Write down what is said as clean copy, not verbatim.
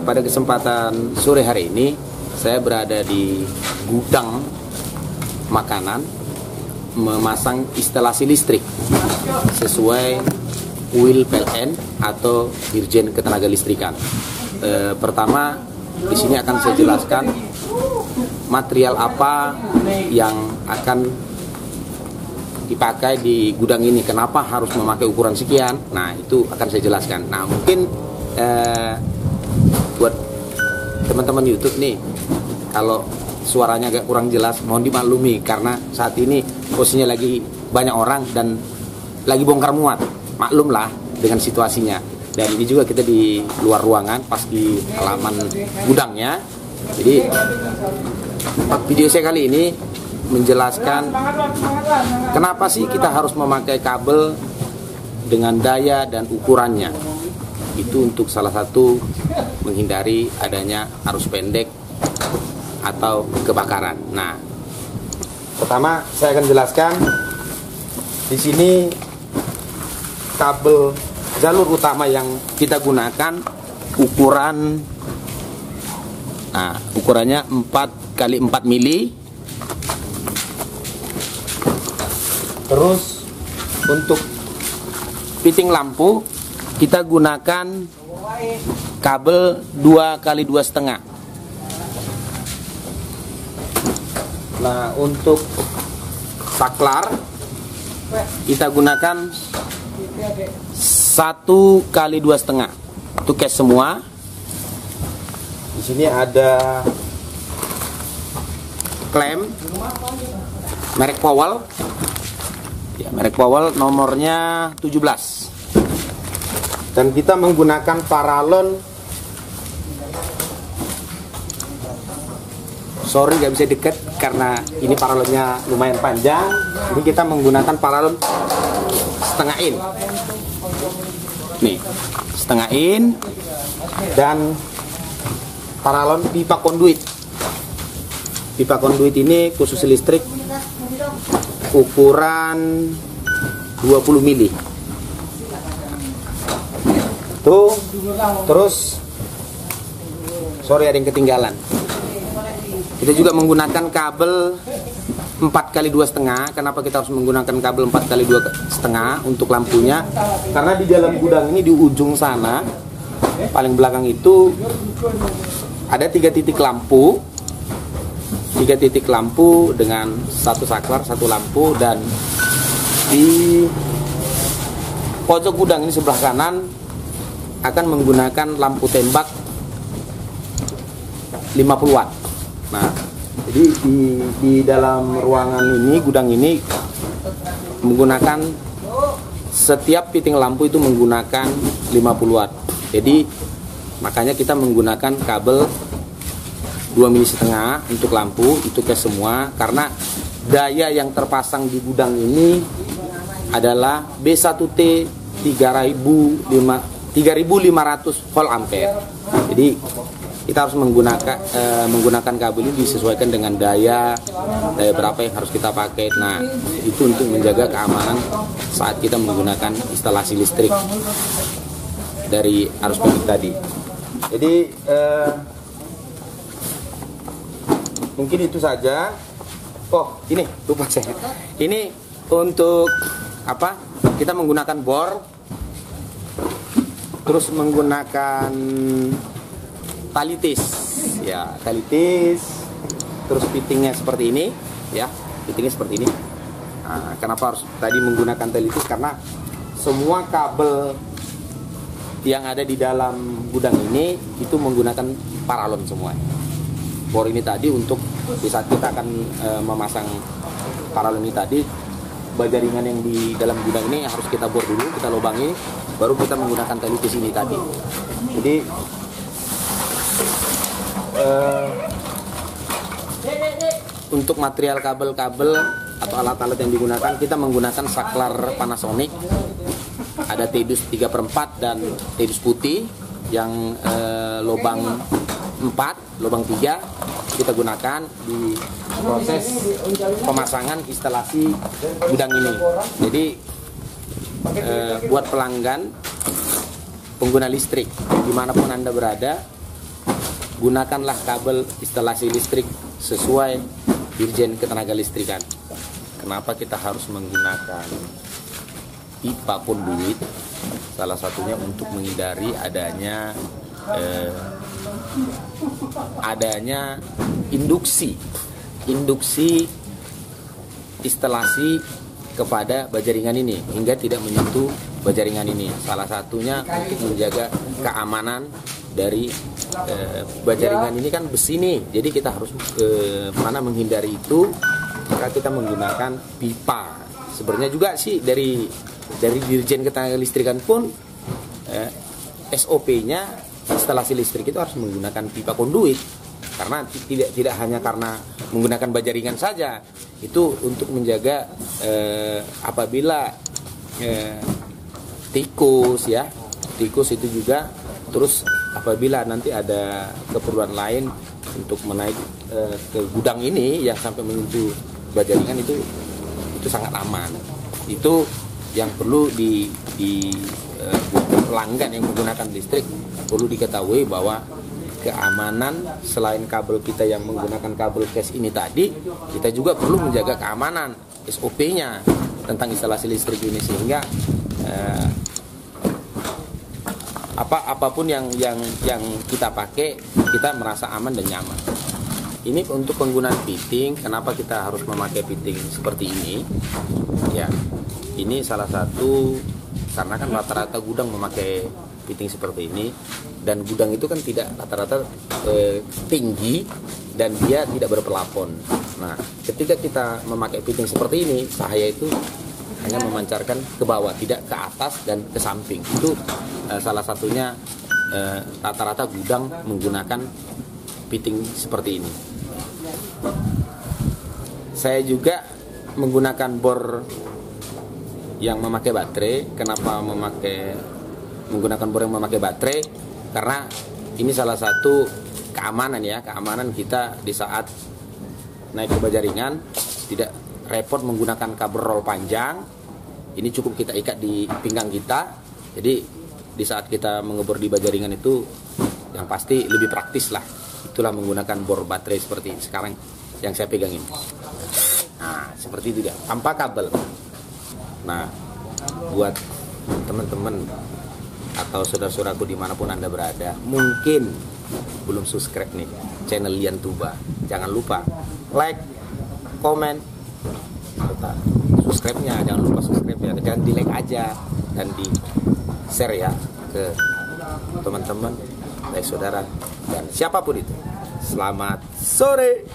Pada kesempatan sore hari ini saya berada di gudang makanan memasang instalasi listrik sesuai UIL PLN atau Dirjen Ketenagalistrikan. Pertama di sini akan saya jelaskan material apa yang akan dipakai di gudang ini, kenapa harus memakai ukuran sekian. Nah, itu akan saya jelaskan. Nah, mungkin buat teman-teman YouTube nih, kalau suaranya agak kurang jelas, mohon dimaklumi karena saat ini posisinya lagi banyak orang dan lagi bongkar muat. Maklumlah dengan situasinya. Dan ini juga kita di luar ruangan, pas di halaman gudangnya. Jadi video saya kali ini menjelaskan kenapa sih kita harus memakai kabel dengan daya dan ukurannya. Itu untuk salah satu menghindari adanya arus pendek atau kebakaran. Nah, pertama saya akan jelaskan di sini kabel jalur utama yang kita gunakan ukuran, nah ukurannya 4 x 4 mili. Terus untuk fitting lampu kita gunakan kabel 2 x 2,5. Nah, untuk saklar kita gunakan 1 x 2,5. Itu case semua. Di sini ada klem merek Powell. Ya, merek Powell nomornya 17. Dan kita menggunakan paralon. Sorry gak bisa deket karena ini paralonnya lumayan panjang. Ini kita menggunakan paralon setengah in. Nih, setengah in dan paralon pipa konduit. Pipa konduit ini khusus listrik ukuran 20 mili. Tuh, terus sorry ada yang ketinggalan. Kita juga menggunakan kabel 4 x 2,5. Kenapa kita harus menggunakan kabel 4 x 2,5 untuk lampunya? Karena di dalam gudang ini di ujung sana, paling belakang itu ada 3 titik lampu. 3 titik lampu dengan 1 saklar, 1 lampu, dan di pojok gudang ini sebelah kanan akan menggunakan lampu tembak 50 watt. Nah, jadi di dalam ruangan ini, gudang ini menggunakan setiap fitting lampu itu menggunakan 50 watt. Jadi makanya kita menggunakan kabel 2,5 mili untuk lampu, itu ke semua, karena daya yang terpasang di gudang ini adalah B1T 3500 volt ampere. Jadi kita harus menggunakan kabel ini disesuaikan dengan daya berapa yang harus kita pakai. Nah, itu untuk menjaga keamanan saat kita menggunakan instalasi listrik dari arus pendek tadi. Jadi mungkin itu saja. Oh, ini lupa saya. Ini untuk apa? Kita menggunakan bor, terus menggunakan talitis, ya talitis. Terus fittingnya seperti ini, ya fittingnya seperti ini. Nah, kenapa harus tadi menggunakan talitis? Karena semua kabel yang ada di dalam gudang ini itu menggunakan paralon semua. Bor ini tadi untuk di saat kita akan memasang paralon ini tadi, baja ringan yang di dalam gudang ini harus kita bor dulu, kita lubangi, baru kita menggunakan talitis ini tadi. Jadi untuk material kabel-kabel atau alat-alat yang digunakan, kita menggunakan saklar Panasonic. Ada Tedus 3/4 dan Tedus putih yang lubang 4, lubang 3 kita gunakan di proses pemasangan instalasi gudang ini. Jadi buat pelanggan pengguna listrik dimanapun Anda berada, gunakanlah kabel instalasi listrik sesuai Dirjen Ketenagalistrikan. Kenapa kita harus menggunakan pipa konduit? Salah satunya untuk menghindari adanya induksi instalasi kepada bajaringan ini hingga tidak menyentuh bajaringan ini. Salah satunya untuk menjaga keamanan dari bajaringan ini kan besi nih, jadi kita harus menghindari itu, maka kita menggunakan pipa. Sebenarnya juga sih dari Dirjen Ketenagalistrikan pun SOP-nya instalasi listrik itu harus menggunakan pipa konduit, karena tidak hanya karena menggunakan bajaringan saja, itu untuk menjaga apabila tikus itu juga, terus apabila nanti ada keperluan lain untuk menaik ke gudang ini yang sampai menyentuh bajaringan, itu sangat aman. Itu yang perlu di pelanggan yang menggunakan listrik perlu diketahui, bahwa keamanan selain kabel kita yang menggunakan kabel case ini tadi, kita juga perlu menjaga keamanan SOP-nya tentang instalasi listrik ini, sehingga apapun yang kita pakai, kita merasa aman dan nyaman. Ini untuk penggunaan fitting. Kenapa kita harus memakai fitting seperti ini? Ya, ini salah satu karena kan rata-rata gudang memakai fitting seperti ini, dan gudang itu kan tidak rata-rata tinggi dan dia tidak berpelafon. Nah, ketika kita memakai fitting seperti ini, cahaya itu hanya memancarkan ke bawah, tidak ke atas dan ke samping. Itu salah satunya rata-rata gudang menggunakan fitting seperti ini. Saya juga menggunakan bor yang memakai baterai. Kenapa menggunakan bor yang memakai baterai? Karena ini salah satu keamanan kita di saat naik ke bajaringan, tidak repot menggunakan kabel roll panjang. Ini cukup kita ikat di pinggang kita. Jadi di saat kita mengebor di bajaringan itu yang pasti lebih praktis lah. Itulah menggunakan bor baterai seperti sekarang yang saya pegang ini. Nah, seperti itu dia, tanpa kabel. Nah, buat teman-teman atau saudara-saudaraku dimanapun Anda berada, mungkin belum subscribe nih channel Lian Tuba, jangan lupa like, komen, serta subscribe-nya. Jangan lupa subscribe ya, jangan di like aja dan di share ya ke teman-teman, baik saudara dan siapapun itu. Selamat sore.